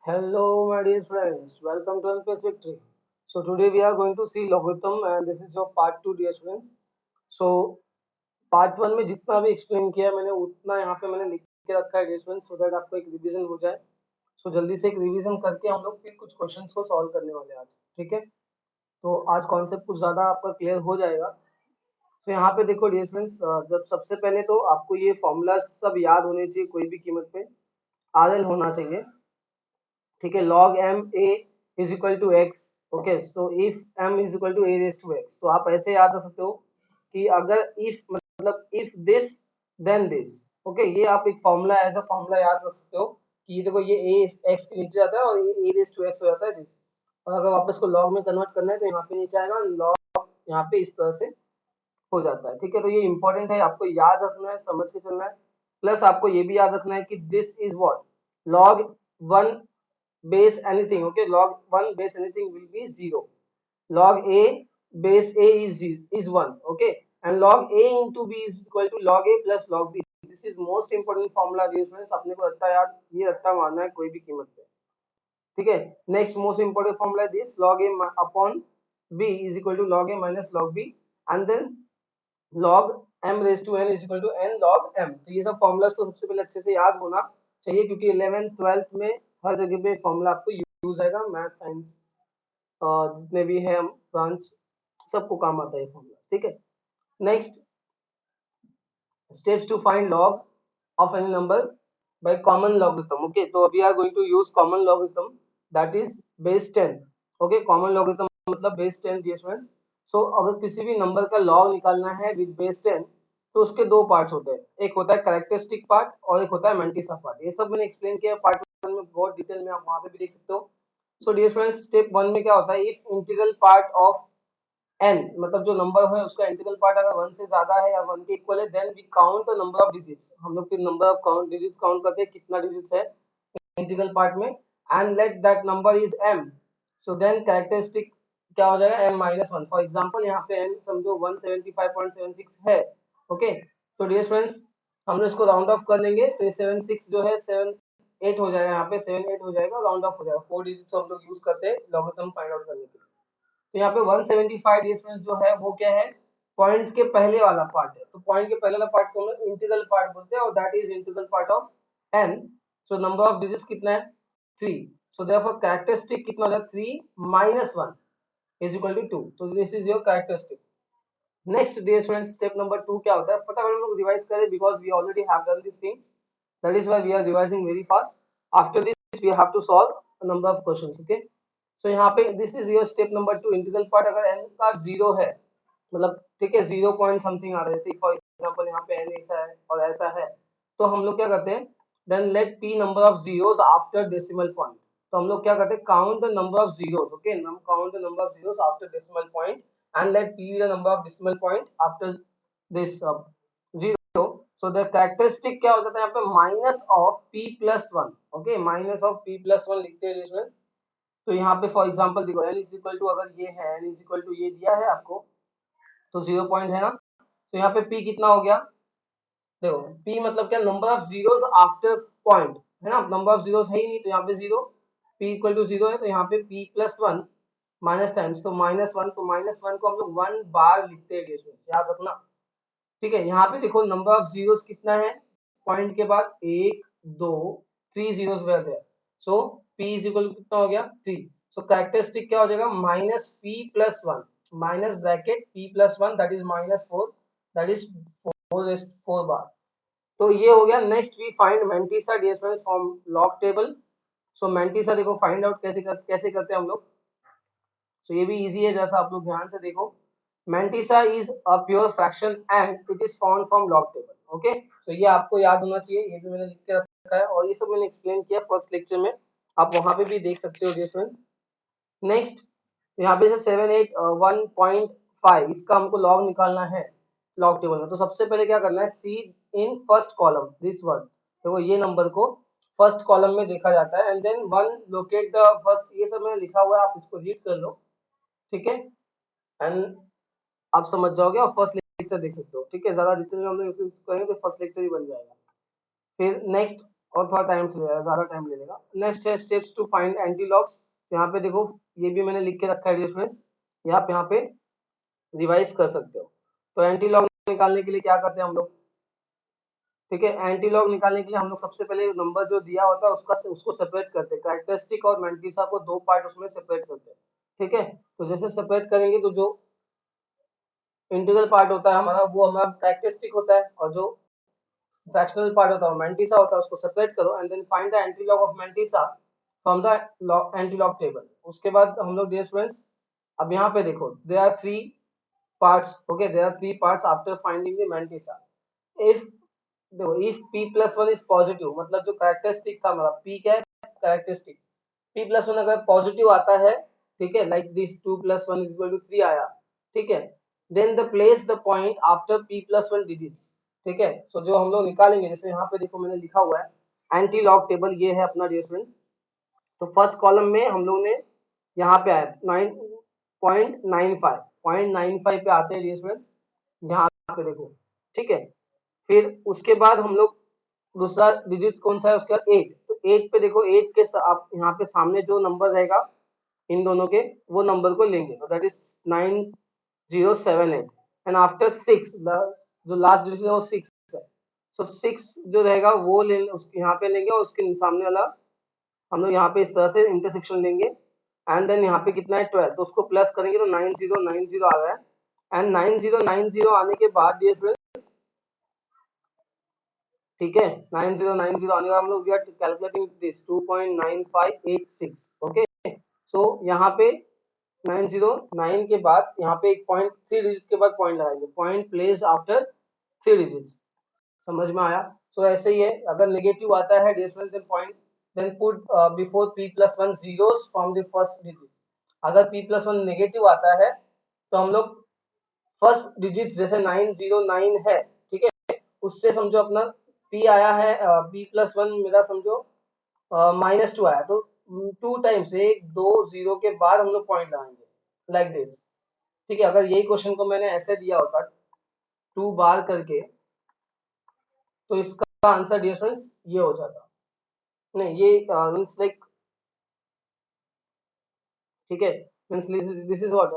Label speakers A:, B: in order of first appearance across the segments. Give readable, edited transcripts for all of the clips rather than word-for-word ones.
A: Hello, my dear friends. Welcome to NPS Victory. So today we are going to see logarithm, and this is your part two, dear students. So part one में जितना भी explain किया मैंने उतना यहाँ पे मैंने लिख के रखा है, dear students, so that आपको एक रिवीजन हो जाए. So जल्दी से एक रिवीजन करके हम लोग फिर कुछ क्वेश्चंस को सॉल्व करने वाले हैं आज. ठीक है, तो आज कॉन्सेप्ट कुछ ज्यादा आपका क्लियर हो जाएगा. तो यहाँ पे देखो डियर स्टूडेंट्स, जब सबसे पहले तो आपको ये फॉर्मूला सब याद होने चाहिए कोई भी कीमत पे. आर एल होना चाहिए. ठीक है, log m a is equal to x. Okay, so if m is equal to a raise to x, तो आप ऐसे याद रख सकते हो कि अगर इफ मतलब if this then this. Okay, ये आप एक फॉर्मूला एज अ फॉर्मूला याद रख सकते हो कि ये देखो ये a x के नीचे जाता है और ये a रेज टू x हो जाता है दिस. और अगर वापस को log में कन्वर्ट करना है तो यहाँ पे नीचे आएगा log, यहाँ पे इस तरह से हो जाता है. ठीक है, तो ये इंपॉर्टेंट है, आपको याद रखना है, समझ के चलना है. प्लस आपको ये भी याद रखना है कि this is what log 1 base anything. Okay, log 1 base anything will be 0. Log a base a is 1. Okay, and log a into b is equal to log a plus log b. This is most important formula dear students. अपने को रट्टा याद, ये रट्टा मारना है कोई भी कीमत पे. ठीक है, next most important formula this log a upon b is equal to log a minus log b, and then log m raise to n is equal to n log m. तो ये सब फॉर्मूलाज तो सबसे पहले अच्छे से याद होना चाहिए, क्योंकि 11th 12th में हर जगह पे फॉर्मूला आपको यूज आएगा. मैथ साइंस जितने भी है ब्रांच, सबको काम आता है ये फॉर्मूला. ठीक है, next steps to find log of any number by common logarithm. Okay, so we are going to use common logarithm, that is base 10. Okay, common logarithm मतलब base 10 dear students. So अगर किसी भी number का log निकालना है with base 10, तो उसके दो पार्ट्स होते हैं. एक होता है कैरेक्टरिस्टिक पार्ट और एक होता है मैंटिसा पार्ट. ये सब मैंने एक्सप्लेन किया पार्ट वन में बहुत डिटेल में, आप वहां पे भी देख सकते हो. So dear students, step one में क्या होता है, if integral part of n मतलब जो नंबर है उसका इंटीग्रल पार्ट अगर 1 से ज्यादा है या 1 के इक्वल है, then we count the number of digits. हम लोग फिर number of count digits count करते हैं कितना डिजिट्स है इंटीग्रल पार्ट में, and let that number is m. So then characteristic क्या हो जाएगा, m minus one. For example यहाँ पे n समझो 175.76 है. ओके, तो डियर फ्रेंड्स हम लोग इसको राउंड ऑफ कर लेंगे, तो ये 76 जो है 78 हो जाएगा, यहाँ पे 78 हो जाएगा, राउंड ऑफ हो जाएगा. 4 डिजिट्स हम लोग यूज करते हैं लॉगरिथम फाइंड आउट करने के लिए. तो यहाँ पे 175 डिस्टेंस जो है वो क्या है, पॉइंट के पहले वाला पार्ट है. तो पॉइंट के पहले वाला पार्ट को हम लोग इंटीग्रल पार्ट बोलते हैं, और that is integral part of n. So number of digits कितना है, 3. सो देयरफॉर कैरेक्टरिस्टिक कितना होगा, 3 माइनस 1 इज इक्वल टू 2. तो this is your characteristic. Next dear students, step number 2 क्या होता है, फटाफट हम लोग रिवाइज करें because we already have done this things. That is why we are revising very fast. After this we have to solve number of questions. Okay, so यहाँ पे this is your step number 2. Integral part अगर n का 0 है, मतलब ठीक है 0 point something आ रहा है, जैसे फॉर एग्जांपल यहाँ पे n ऐसा है और ऐसा है, तो हम लोग क्या करते हैं, then let p number of zeros after decimal point. तो हम लोग क्या करते हैं, count the number of zeros. Okay, count the number of zeros after decimal point and let p be the number of decimal point after this 0. So the characteristic क्या हो जाता है यहाँ पे, minus of p plus 1. Okay, minus of p plus 1 लिखते हैं इसमें. तो यहाँ पे फॉर एग्जांपल देखो n इज इक्वल टू, अगर ये है n इज इक्वल टू ये दिया है आपको, तो 0 पॉइंट है ना, तो यहाँ पे p कितना हो गया, देखो p मतलब क्या, number of zeros after point है ना, नंबर ऑफ जीरोस है ही नहीं तो यहाँ पे 0, p इक्वल टू 0 है, तो यहाँ पे p प्लस 1 माइनस टाइम्स, तो माइनस 1. तो माइनस 1 को हम लोग 1 बार लिखते हैं, याद रखना. ठीक है, यहाँ पे देखो नंबर ऑफ जीरोस कितना है, पॉइंट के बाद 1 2 3 जीरोस रहते हैं. सो p इज इक्वल कितना हो गया, 3. सो कैरेक्टरिस्टिक क्या हो जाएगा, minus p plus 1 minus bracket p plus 1 that is minus 4, that is 4 bar. तो ये हो गया. Next we find mantissa dear friends from log table. So mantissa देखो फाइंड आउट कैसे करते हैं हम लोग. तो ये भी इजी है, जैसा आप लोग ध्यान से देखो. Mantissa is a pure fraction and it is found from log table. Okay, तो ये आपको याद होना चाहिए, ये भी मैंने लिख के रखा है और ये सब मैंने एक्सप्लेन किया फर्स्ट लेक्चर में, आप वहां पे भी देख सकते हो डियर फ्रेंड्स. नेक्स्ट यहाँ पे 781.5 इसका हमको लॉग निकालना है लॉग टेबल में. तो सबसे पहले क्या करना है, see in first column this word. देखो ये नंबर को फर्स्ट कॉलम में देखा जाता है, and then one locate the first. ये सब मैंने लिखा हुआ है, आप इसको रीड कर लो. ठीक है, एंड आप समझ जाओगे और फर्स्ट लेक्चर देख सकते हो. ठीक है, ज्यादा डिटेल में हम लोग करेंगे तो फर्स्ट लेक्चर ही बन जाएगा. फिर नेक्स्ट और थोड़ा टाइम से ज़्यादा टाइम ले लेगा। नेक्स्ट है steps to find antilogs. यहाँ पे देखो ये भी मैंने लिख के रखा है डिफरेंस, ये आप यहाँ पे रिवाइज कर सकते हो। तो एंटी लॉग निकालने के लिए क्या करते हैं हम लोग, ठीक है, एंटी लॉग निकालने के लिए हम लोग सबसे पहले नंबर जो दिया होता है उसको सेपरेट करते हैं, कैरेक्टरिस्टिक और मैंटिसा को दो पार्ट उसमें सेपरेट करते हैं, ठीक है। तो जैसे सेपरेट करेंगे तो जो इंटीग्रल पार्ट होता है हमारा वो हमारा कैरेक्टरिस्टिक होता है, और जो फ्रैक्शनल पार्ट होता है मैंटिसा होता है, उसको सेपरेट करो and then find the antilog of mantissa from the antilog table. उसके बाद हम लोग डियर स्टूडेंट्स, अब यहाँ पे देखो there are three parts, okay, there are three parts after finding the mantissa. If देखो if p plus one is positive, मतलब जो कैरेक्टरिस्टिक था हमारा p क्या है, कैरेक्टरिस्टिक, p प्लस वन अगर पॉजिटिव आता है, ठीक है, like this 2 plus one is equal to 3 आया, ठीक है, then the place the point after p plus one digits, ठीक है। सो जो हम लोग निकालेंगे, जैसे यहाँ पे देखो मैंने लिखा हुआ है एंटी लॉग टेबल, ये है अपना डियर स्टूडेंट्स। तो फर्स्ट कॉलम में हम लोग ने यहाँ पे आया 9.95, 0.95 पे आते हैं डियर स्टूडेंट्स, यहाँ पे देखो, ठीक है। फिर उसके बाद हम लोग दूसरा डिजिट कौन सा है उसका, 8, तो 8 पे देखो 8 के आप यहाँ पे सामने जो नंबर रहेगा इन दोनों के, वो नंबर को लेंगे, तो दैट इज 9078 एंड आफ्टर 6 जो लास्ट डिजिट है वो 6 है। सो 6 जो रहेगा वो ले उसके यहाँ पे लेंगे, और उसके सामने वाला हम लोग यहाँ पे इस तरह से इंटरसेक्शन लेंगे, एंड देन यहाँ पे कितना है 12, तो उसको प्लस करेंगे तो 9090 आ रहा है। एंड 9090 आने के बाद ये, ठीक है, 9090 आने का हम लोग we are calculating this 2.9586, okay. So यहाँ पे 909 के बाद यहाँ पे एक पॉइंट 3 डिजिट के बाद पॉइंट लगाएंगे, पॉइंट प्लेस आफ्टर 3 डिजिट्स, समझ में आया। सो ऐसे ही है, अगर नेगेटिव आता है decimal then point, then put before p plus one zeros from the first digit. अगर p प्लस वन नेगेटिव आता है तो हम लोग फर्स्ट डिजिट जैसे 909 है, ठीक है, उससे समझो अपना p आया है, p प्लस वन मेरा समझो -2 आया, तो 2 टाइम्स, एक दो जीरो के बाद हम लोग पॉइंट लगाएंगे लाइक दिस, ठीक है। अगर यही क्वेश्चन को मैंने ऐसे दिया होता 2 बार करके, तो इसका आंसर डियर फ्रेंड्स ये हो जाता, नहीं ये मीन्स लाइक, ठीक है, मीन्स दिस इज व्हाट,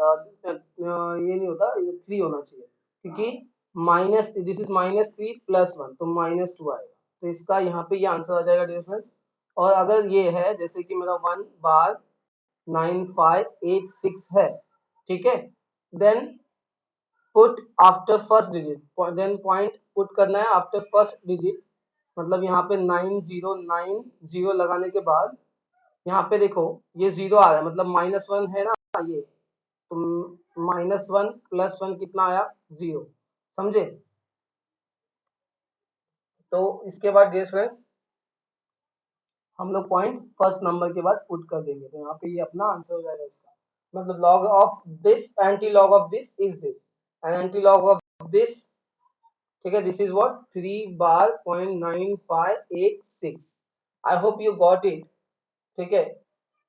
A: ये नहीं होता, ये 3 होना चाहिए, क्योंकि minus this is -3 plus one, तो -2 आएगा, तो इसका यहाँ पे ये आंसर आ जाएगा डियर फ्रेंड्स। और अगर ये है जैसे कि मेरा 1 बार 9586 है, ठीक है, then put after first digit, then point put करना है आफ्टर फर्स्ट डिजिट, मतलब यहाँ पे 9090 लगाने के बाद यहाँ पे देखो ये जीरो आ रहा है, मतलब -1 है ना ये, तो -1 प्लस वन कितना आया, 0, समझे। तो इसके बाद डियर फ्रेंड्स हम लोग पॉइंट फर्स्ट नंबर के बाद पुट कर देंगे, तो यहाँ पे ये अपना आंसर हो जाएगा इसका, मतलब log of this, anti log of this is this, and anti log of this, ठीक है, this is what 3 bar 0.9586। I hope you got it, ठीक है,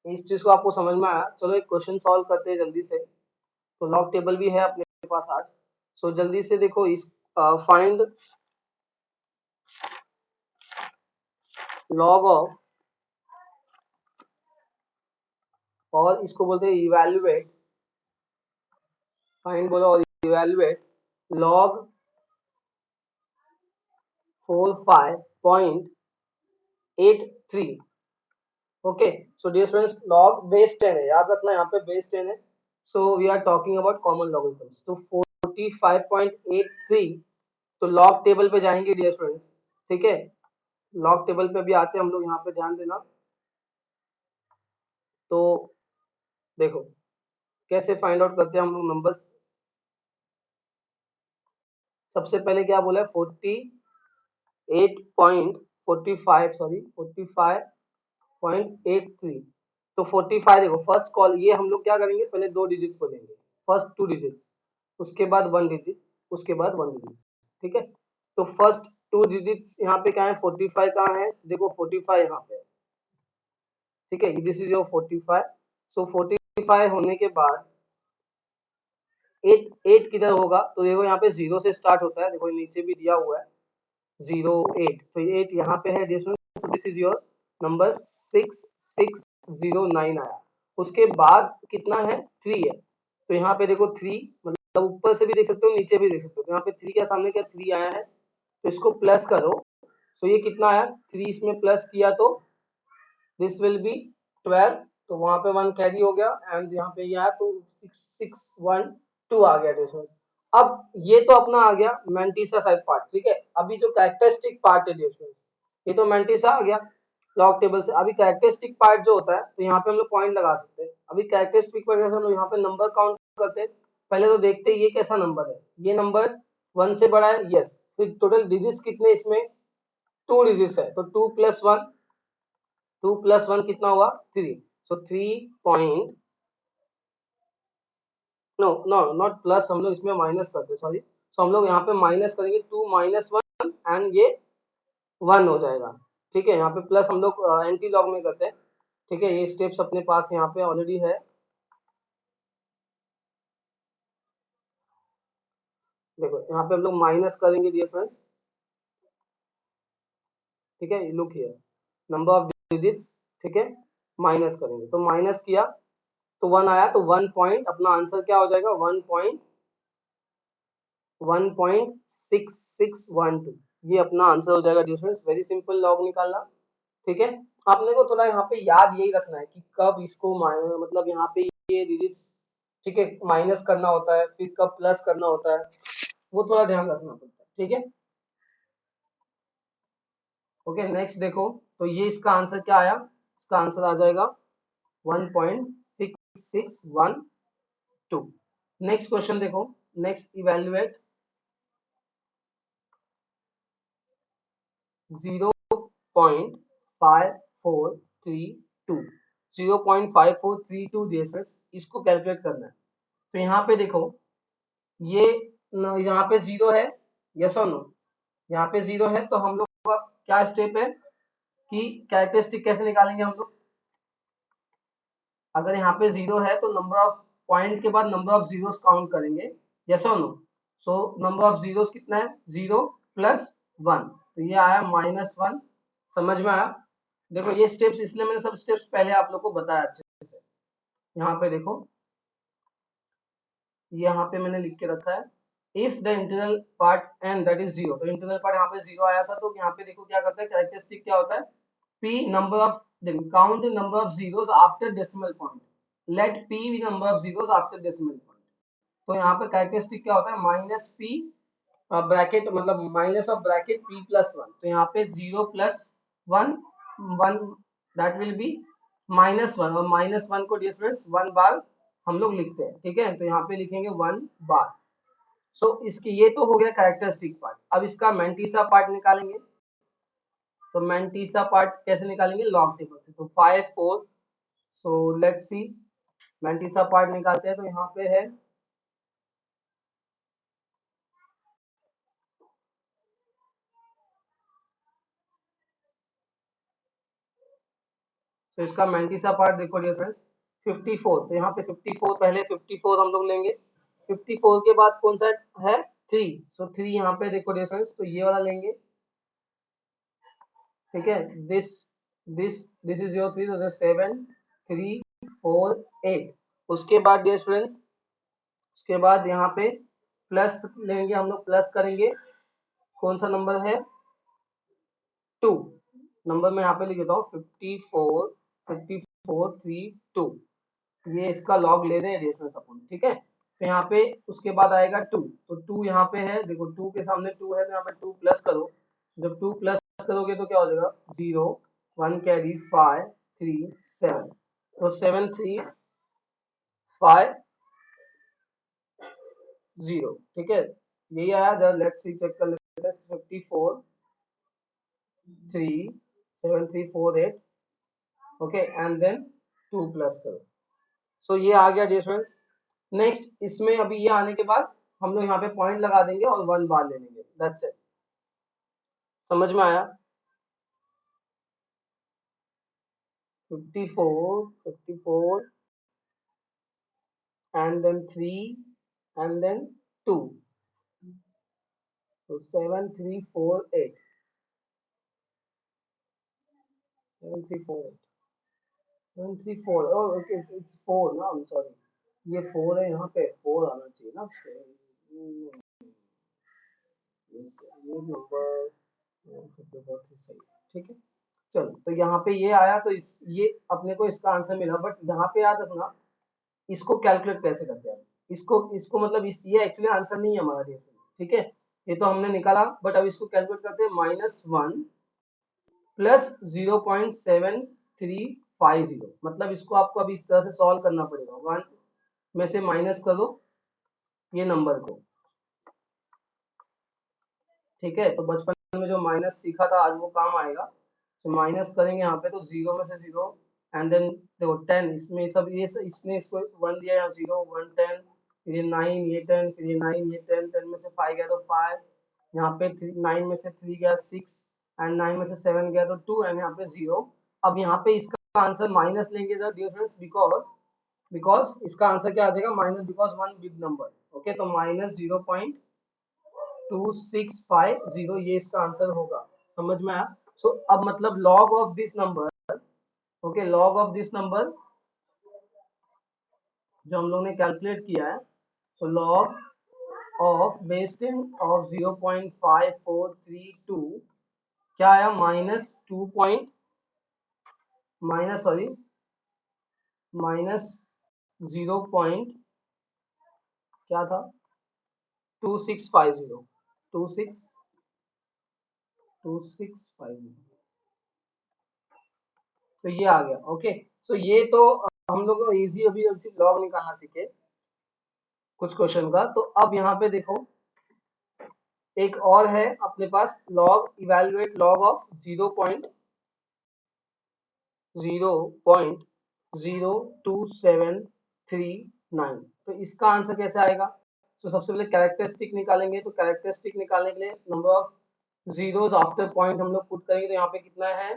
A: इस चीज को आपको समझ में आया। चलो एक क्वेश्चन सॉल्व करते हैं जल्दी से, तो लॉग टेबल भी है अपने पास आज, सो जल्दी से देखो इस फाइंड लॉग ऑफ, और इसको बोलते हैं इवैल्यूएट, फाइंड बोलो और evaluate log 45.83, okay. So dear students log base 10 है, याद रखना यहाँ पे बेस 10 है, so we are talking about common logarithms, तो 45.83, तो लॉग टेबल पे जाएंगे डियर स्टूडेंट्स, ठीक है, लॉग टेबल पे भी आते हैं हम लोग, यहाँ पे ध्यान देना। तो देखो कैसे फाइंड आउट करते हैं हम लोग नंबर्स, सबसे पहले क्या बोला है 48.45, सॉरी 45.83, तो 45 देखो फर्स्ट कॉल, ये हम लोग क्या करेंगे, पहले दो डिजिट्स को लेंगे, फर्स्ट 2 डिजिट्स, उसके बाद 1 डिजिट, उसके बाद 1 डिजिट, ठीक है। तो फर्स्ट 2 डिजिट्स यहाँ पे क्या है, 45 कहाँ है, देखो 45 यहाँ पे है, ठीक है, दिस इज योर 45। सो 45 होने के बाद 8 किधर होगा, तो देखो यहाँ पे 0 से स्टार्ट होता है, देखो नीचे भी दिया हुआ है 08, तो 8 यहाँ पे है, दिस इज योर नंबर 6609 आया। उसके बाद कितना है, 3 है। तो यहाँ पे देखो 3, मतलब ऊपर से भी देख सकते हो नीचे भी देख सकते हो। तो यहाँ पे 3 के सामने क्या 3 आया है, तो इसको प्लस करो। तो ये कितना आया, 3 इसमें प्लस किया तो दिस विल बी 12, तो वहां पे 1 कैरी हो गया एंड यहाँ पे ये आया तो 6612 आ गया डिस्टेंस। अब ये तो अपना आ गया मैंटिसा साइड पार्ट, ठीक है। अभी जो कैरेक्टरिस्टिक पार्ट है डिस्टेंस, ये तो मैंटिसा आ गया लॉग टेबल से। अभी कैरेक्टरिस्टिक पार्ट जो होता है, तो यहाँ पे हम लोग पॉइंट लगा सकते हैं। अभी कैरेक्टरिस्टिक पार्ट जैसे हम लोग यहाँ पे नंबर काउंट करते हैं, पहले तो देखते हैं ये कैसा नंबर है। ये नंबर 1 से बड़ा है, यस। फिर टोटल डिजिट्स कितने इसमें, 2 डिजिट्स है, तो 2 प्लस 1, 2 प्लस 1 कितना हुआ, 3। So 3 point, no no not plus, हम लोग इसमें माइनस करते हैं, सॉरी। सो हम लोग यहाँ पे माइनस करेंगे, 2 माइनस 1 एंड ये 1 हो जाएगा, ठीक है। यहाँ पे प्लस हम लोग एंटी लॉग में करते हैं, ठीक है। ये स्टेप्स अपने पास यहाँ पे ऑलरेडी है। देखो यहाँ पे हम लोग माइनस करेंगे डियर फ्रेंड्स, ठीक है। Look here, number of digits, ठीक है, माइनस करेंगे। तो माइनस किया तो 1 आया, तो 1 पॉइंट अपना आंसर क्या हो जाएगा, 1.6612, ये अपना आंसर हो जाएगा डिफरेंस। वेरी सिंपल लॉग निकालना, ठीक है। आपने को थोड़ा यहाँ पे याद यही रखना है कि कब इसको मतलब यहाँ पे ये डिजिट्स, ठीक है, माइनस करना होता है, फिर कब प्लस करना होता है, वो थोड़ा ध्यान रखना पड़ता है, ठीक है। ओके, नेक्स्ट देखो, तो ये इसका आंसर क्या आया, इसका आंसर आ जाएगा 1.6612। नेक्स्ट क्वेश्चन देखो, नेक्स्ट इवेल्युएट 0.5432, 0.5432 DSS, इसको कैलकुलेट करना है। तो यहाँ पे देखो, ये यहाँ पे 0 है, यस और नो, यहाँ पे 0 है, तो हम लोग का क्या स्टेप है कि कैरेक्टरिस्टिक कैसे निकालेंगे हम लोग। अगर यहाँ पे 0 है तो नंबर ऑफ पॉइंट के बाद नंबर ऑफ जीरोस काउंट करेंगे, यस और no. So number of zeros कितना है, 0 प्लस 1, तो ये आया -1। समझ में आया। देखो ये स्टेप्स, इसलिए मैंने सब स्टेप्स पहले आप लोग को बताया अच्छे से। यहाँ पे देखो, यहाँ पे मैंने लिख के रखा है, if the integral part and that is 0, तो इंटीग्रल पार्ट यहाँ पे 0 आया था, तो यहाँ पे देखो क्या करता है, कैरेक्टरिस्टिक क्या होता है, p number of, count the number of zeros after decimal point, let p be number of zeros after decimal point. तो यहाँ पे कैरेक्टरिस्टिक क्या होता है, माइनस p ब्रैकेट, मतलब minus of bracket p plus 1, तो यहाँ पे 0 प्लस 1, 1, दैट विल बी -1, और -1 को डिफरेंस 1 बार हम लोग लिखते हैं, ठीक है। तो यहाँ पे लिखेंगे 1 बार। सो इसकी ये तो हो गया कैरेक्टरिस्टिक पार्ट। अब इसका मैंटिसा पार्ट निकालेंगे। तो मैंटिसा पार्ट कैसे निकालेंगे, लॉग टेबल से। तो 5 4, so let's see, mantissa part निकालते हैं। तो यहाँ पे है, तो इसका मैंटिसा पार्ट देखो डियर फ्रेंड्स, 54। तो यहाँ पे 54, पहले 54 हम लोग लेंगे। 54 के बाद कौन सा है, 3। सो 3 यहाँ पे देखो डियर फ्रेंड्स, तो ये वाला लेंगे, ठीक है। This this this is your 3, तो 7 3 4 8। उसके बाद डियर फ्रेंड्स, उसके बाद यहाँ पे प्लस लेंगे हम लोग, प्लस करेंगे, कौन सा नंबर है, 2। नंबर मैं यहाँ पे लिख देता हूँ, 54 54 3 2, ये इसका लॉग ले रहे हैं रेशनल अपन, ठीक है। तो यहाँ पे उसके बाद आएगा 2, तो 2 यहाँ पे है, देखो 2 के सामने 2 है, तो यहाँ पे 2 प्लस करो। जब 2 प्लस करोगे तो क्या हो जाएगा, 0 1 कैरी 5 3 7, तो 7 3 5 0, ठीक है। यही आया, जरा लेट्स सी, चेक कर लेते हैं, 54 3 7 3 4 8, ओके, एंड देन 2 प्लस करो। सो ये आ गया डियर फ्रेंड्स। नेक्स्ट इसमें अभी ये आने के बाद हम लोग यहाँ पे पॉइंट लगा देंगे और 1 बार ले लेंगे, दैट्स इट। समझ में आया। 54 54 एंड देन 3 एंड देन 2, तो 7 3 4 8, 7348 73 4 ओके इट्स 4 ना, I'm sorry, ये 4 है, यहाँ पे 4 आना चाहिए ना। ये नंबर सही, ठीक है। चलो तो यहाँ पे ये आया, तो ये अपने को इसका आंसर मिला, बट यहाँ पे याद रखना इसको कैलकुलेट कैसे करते हैं। इसको इसको मतलब ये एक्चुअली आंसर नहीं है हमारा, ठीक है। ये तो हमने निकाला, बट अब इसको कैलकुलेट करते हैं। -1 प्लस 0.7350, मतलब इसको आपको अभी इस तरह से सॉल्व करना पड़ेगा। 1 में से माइनस करो ये नंबर को, ठीक है। तो बचपन में जो माइनस सीखा था आज वो काम आएगा। तो माइनस करेंगे यहाँ पे, तो 0 में से 0, एंड देन देखो 10, इसमें सब इसने इसको 1 दिया, यहाँ 0 1 10, फिर ये 9 ये 10, फिर ये 9 ये 10, 10 में से 5 गया तो 5, यहाँ पे 9 में से 3 गया 6, एंड 9 में से 7 गया तो 2, एंड यहाँ पे 0। अब यहाँ पे इसका आंसर माइनस लेंगे sir dear friends, because because इसका आंसर क्या आ जाएगा, minus, because one big number, okay. तो -0.2650 ये इसका आंसर होगा। समझ में आया। सो अब मतलब log of this number, okay, log of this number जो हम लोग ने कैलकुलेट किया है, so log of base 10 of 0.5432 क्या आया, minus two point minus sorry minus 0. क्या था, 2650, 2650, तो ये आ गया, ओके। सो ये तो हम लोग इजी अभी अभी लॉग निकालना सीखे कुछ क्वेश्चन का। तो अब यहाँ पे देखो एक और है अपने पास, लॉग इवेल्युएट लॉग ऑफ 0.02739, तो इसका आंसर कैसे आएगा। तो सबसे पहले कैरेक्टरिस्टिक निकालेंगे, तो कैरेक्टरिस्टिक निकालने के लिए number of zeros after point हम लोग पुट करेंगे, तो यहाँ पे कितना है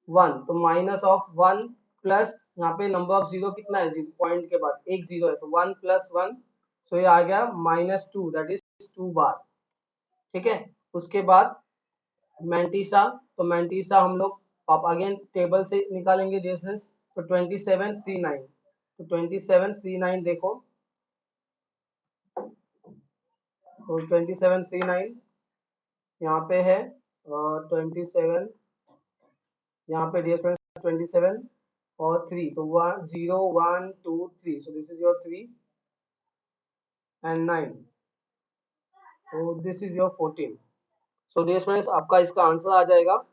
A: 1, तो -1 प्लस यहाँ पे नंबर ऑफ जीरो कितना है, पॉइंट के बाद एक जीरो है, तो 1 + 1, तो ये आ गया -2, दैट इज 2 बार, ठीक है। उसके बाद मैंटीसा, तो मैंटीसा हम लोग आप अगेन टेबल से निकालेंगे डिफरेंस, तो 2739, तो 2739 देखो, तो 2739 यहाँ पे है, 27 यहाँ पे डिफरेंस 27 और 3, तो 1 0 1 2 3, so this is your 3 and 9, तो this is your 14। So dear friends आपका इसका आंसर आ जाएगा,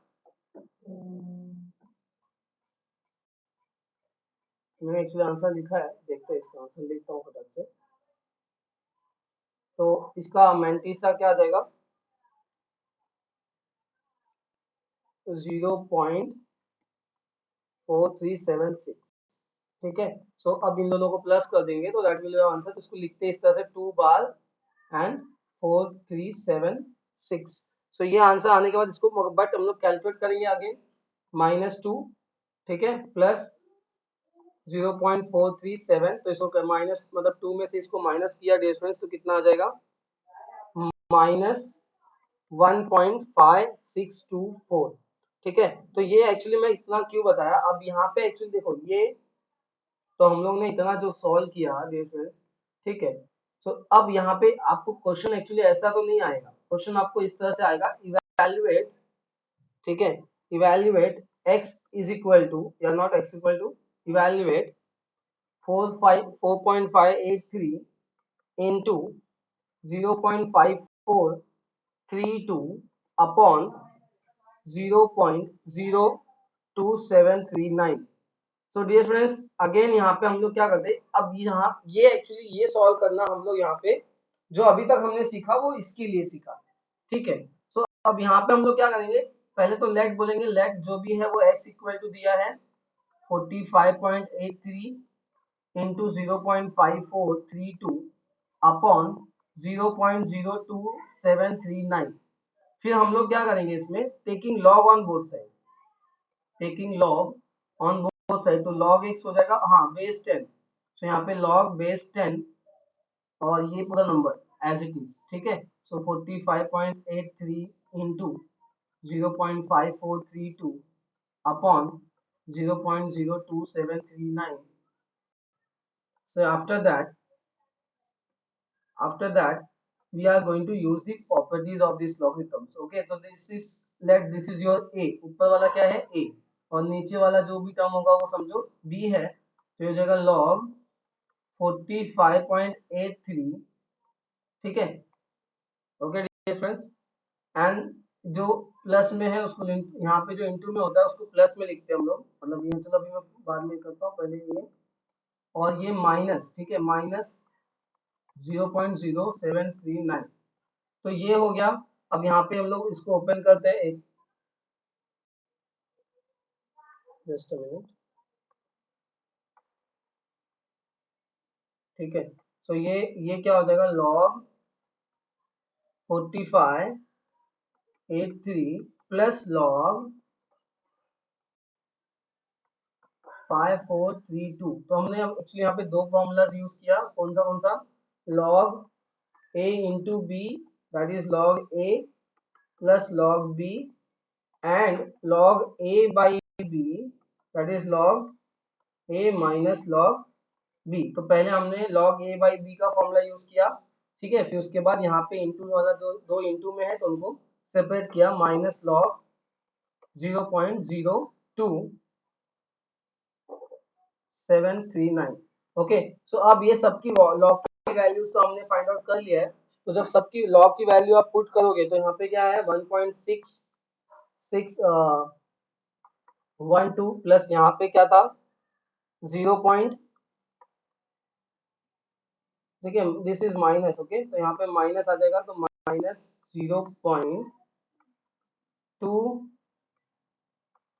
A: मैंने एक्चुअली आंसर लिखा है, देखते हैं इसका आंसर लिखता हूँ फटाक से। तो इसका मैंटीसा क्या आ जाएगा, 0.4376, ठीक है। सो अब इन दोनों को प्लस कर देंगे, तो दैट विल आंसर, इसको लिखते हैं इस तरह से 2 बार एंड 4376। सो ये आंसर आने के बाद इसको बट हम लोग कैलकुलेट करेंगे आगे, -2, ठीक है, प्लस 0.437, तो इसको माइनस मतलब 2 में से इसको माइनस किया डिफरेंस, तो कितना आ जाएगा, -1.5624, ठीक है। तो ये एक्चुअली मैं इतना क्यों बताया, अब यहाँ पे एक्चुअली देखो ये, तो हम लोग ने इतना जो सॉल्व किया डिफरेंस, ठीक है। सो अब यहाँ पे आपको क्वेश्चन एक्चुअली ऐसा तो नहीं आएगा, क्वेश्चन आपको इस तरह से आएगा, इवैल्यूएट, ठीक है, evaluate x is equal to या not x equal to, evaluate 4.583 into 0.5432 upon 0.02739। So dear friends again यहाँ पे हम लोग क्या करते हैं, अब यहाँ ये एक्चुअली ये सॉल्व करना हम लोग यहाँ पे जो अभी तक हमने सीखा वो इसके लिए सीखा, ठीक है। सो अब यहाँ पे हम लोग क्या करेंगे, पहले तो लेट बोलेंगे, लेट जो भी है वो x इक्वल टू दिया है 45.83 इंटू 0.5432 अपॉन 0.02739। फिर हम लोग क्या करेंगे इसमें, taking log on both side, taking log on both side, तो लॉग x हो जाएगा, हाँ बेस 10, तो यहाँ पे लॉग बेस 10 और ये पूरा नंबर एज इट इज, ठीक है। सो 45.83 into 0.5432 upon 0.02739. So after that we are going to use the properties of these logarithms. Okay, so this is your a, ऊपर वाला क्या है a, और नीचे वाला जो भी टर्म होगा वो समझो b है, तो ये हो जाएगा log 45.83. ठीक है, ओके डियर फ्रेंड्स, एंड जो प्लस में है उसको यहाँ पे जो इंटू में होता है उसको प्लस में लिखते हैं हम लोग, मतलब ये चलो अभी मैं बाद में करता हूँ, पहले ये और ये माइनस, ठीक है, माइनस 0.0739. तो ये हो गया. अब यहाँ पे हम लोग इसको ओपन करते हैं, एक जस्ट अ मिनट. ठीक है, तो ये क्या हो जाएगा, log 45.83 प्लस log 5432. तो हमने एक्चुअली यहाँ पे दो फॉर्मूलाज यूज किया, कौन सा log a इंटू बी, that is log a plus log b, and log a by b, that is log a minus log b. तो पहले हमने log a बाई b का फॉर्मूला यूज किया, ठीक है, फिर उसके बाद यहाँ पे इंटू वाला दो इंटू में है तो उनको सेपरेट किया, माइनस log 0.02739. ओके, सो अब ये सबकी लॉग की वैल्यूज तो हमने फाइंड आउट कर लिया है. तो जब सबकी लॉग की वैल्यू आप पुट करोगे तो यहाँ पे क्या है 1.6612 प्लस यहाँ पे क्या था 0. देखिए दिस इज माइनस, ओके, तो यहाँ पे माइनस आ जाएगा, तो माइनस 0.2,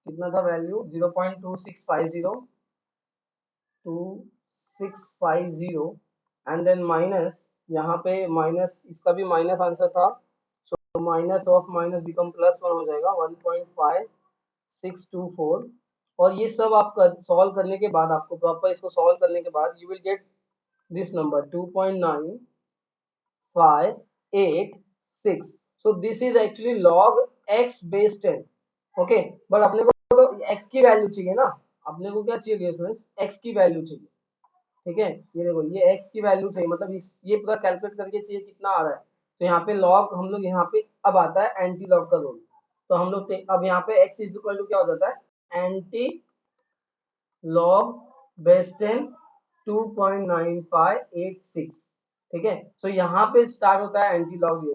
A: कितना था वैल्यू 0.2650 एंड देन माइनस, यहाँ पे माइनस, इसका भी माइनस आंसर था, so minus of minus become plus 1 हो जाएगा 1.5624. और ये सब आप सॉल्व करने के बाद, आपको प्रॉपर इसको सॉल्व करने के बाद you will get this number 2.9586. so this is actually log x base 10. Okay, but अपने को तो x की वैल्यू चाहिए ना, अपने को क्या चाहिए स्टूडेंट्स, x की वैल्यू चाहिए. ठीक है, ये देखो ये x की वैल्यू चाहिए, मतलब ये पूरा कैलकुलेट करके चाहिए कितना आ रहा है. तो यहाँ पे log हम लोग यहाँ पे अब आता है एंटी लॉग का रोल. तो हम लोग अब यहाँ पे x इज इक्वल टू क्या हो जाता है, एंटी log बेस 10 2.9586. ठीक है, सो यहाँ पे स्टार्ट होता है एंटी लॉग,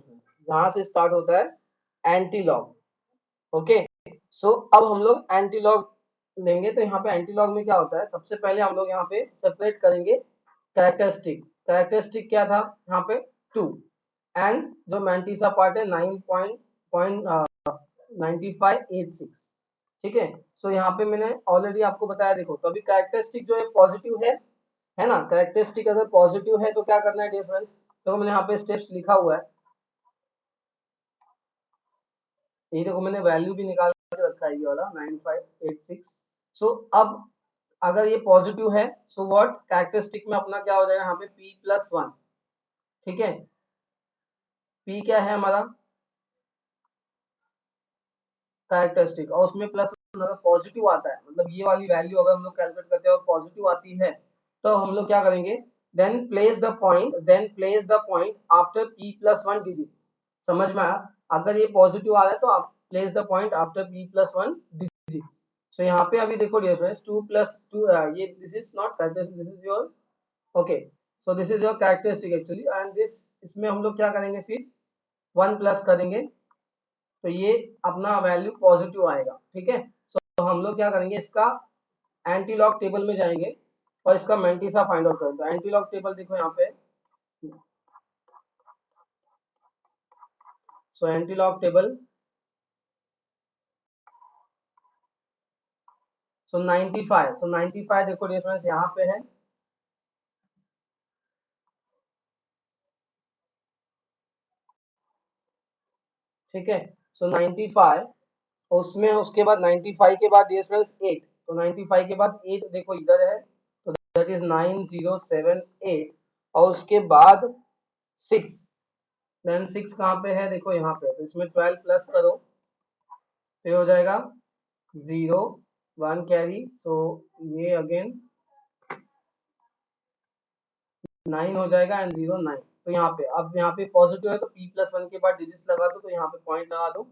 A: यहाँ से स्टार्ट होता है एंटी लॉग. ओके, सो अब हम लोग एंटी लॉग लेंगे, तो यहाँ पे एंटी लॉग में क्या होता है, सबसे पहले हम लोग यहाँ पे सेपरेट करेंगे कैरेक्टरिस्टिक. कैरेक्टरिस्टिक क्या था यहाँ पे 2, एंड जो मैंटीसा पार्ट है 9.9586. ठीक है, सो यहाँ पे मैंने ऑलरेडी आपको बताया, देखो तो अभी कैरेक्टरिस्टिक जो है पॉजिटिव है ना, कैरेक्टरिस्टिक अगर पॉजिटिव है तो क्या करना है डियर फ्रेंड्स, तो मैंने यहाँ पे स्टेप्स लिखा हुआ है, ये देखो मैंने वैल्यू भी निकाल के रखा है, ये वाला 9586. सो अब अगर ये पॉजिटिव है, सो व्हाट कैरेक्टरिस्टिक में अपना क्या हो जाएगा यहाँ पे p+1. ठीक है, p क्या है हमारा कैरेक्टरिस्टिक, और उसमें प्लस अगर पॉजिटिव आता है, मतलब ये वाली वैल्यू अगर हम लोग कैलकुलेट करते हैं और पॉजिटिव आती है, तो हम लोग क्या करेंगे, then place the point after p+1 digit. समझ में आया, अगर ये पॉजिटिव आ रहा है तो आप place the point after p+1 digit. So यहाँ पे अभी देखो डियर फ्रेंड्स 2+2, ये this is not characteristic, this is your, okay, so this is your characteristic actually, and this, इसमें हम लोग क्या करेंगे फिर 1 प्लस करेंगे, तो ये अपना वैल्यू पॉजिटिव आएगा. ठीक है, तो हम लोग क्या करेंगे, इसका एंटी लॉग टेबल में जाएंगे और इसका मैंटीसा फाइंड आउट करेंगे. तो एंटी लॉग टेबल देखो यहाँ पे, सो एंटी लॉग टेबल, सो 95, तो 95 देखो डिफरेंस यहाँ पे है. ठीक है, सो 95, उसमें उसके बाद 95 के बाद डिफरेंस 8, तो 95 के बाद 8 देखो इधर है, तो दैट इज 9078, और उसके बाद 6, देन 6 कहाँ पे है, देखो यहाँ पे, तो इसमें 12 प्लस करो तो हो जाएगा 0. 1 कैरी, तो ये अगेन 9 हो जाएगा एंड 0 9। तो यहाँ पे अब यहाँ पे पॉजिटिव है तो p+1 के बाद डिजिट्स लगा दो, तो यहाँ पे पॉइंट लगा दो,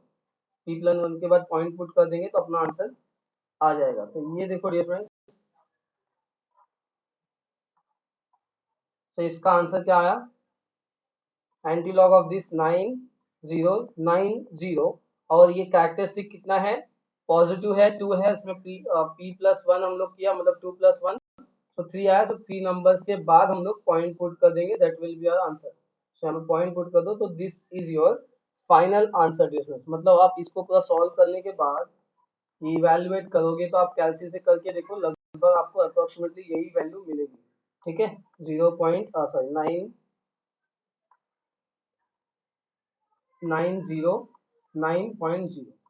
A: p+1 के बाद पॉइंट पुट कर देंगे तो अपना आंसर आ जाएगा। तो ये देखो डियर फ्रेंड्स, तो इसका आंसर क्या आया, एंटी लॉग ऑफ दिस 9 0 9 0, और ये कैरेक्टरिस्टिक कितना है, पॉजिटिव है, 2 है, इसमें p+1 हम लोग किया मतलब 2+1, तो 3 आया, तो 3 नंबर्स के बाद हम लोग पॉइंट पुट कर देंगे, that will be our answer. So यहाँ पे पॉइंट पुट कर दो, तो this is your final answer difference. मतलब आप इसको पूरा सॉल्व करने के बाद इवैल्यूएट करोगे तो आप कैलसी से करके देखो, लगभग आपको अप्रोक्सीमेटली यही वैल्यू मिलेगी। ठीक है, 9.0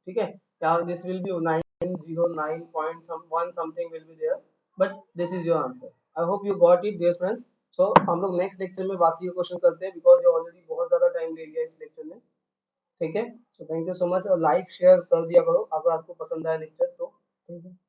A: ठीक है, या this will be 909 point some one something will be there, but this is your answer. I hope you got it dear friends. So हम लोग नेक्स्ट लेक्चर में बाकी क्वेश्चन करते हैं, बिकॉज ये ऑलरेडी बहुत ज्यादा टाइम ले लिया इस लेक्चर में। ठीक है, so thank you so much, और लाइक शेयर कर दिया करो अगर आपको पसंद आया लेक्चर तो। ठीक है।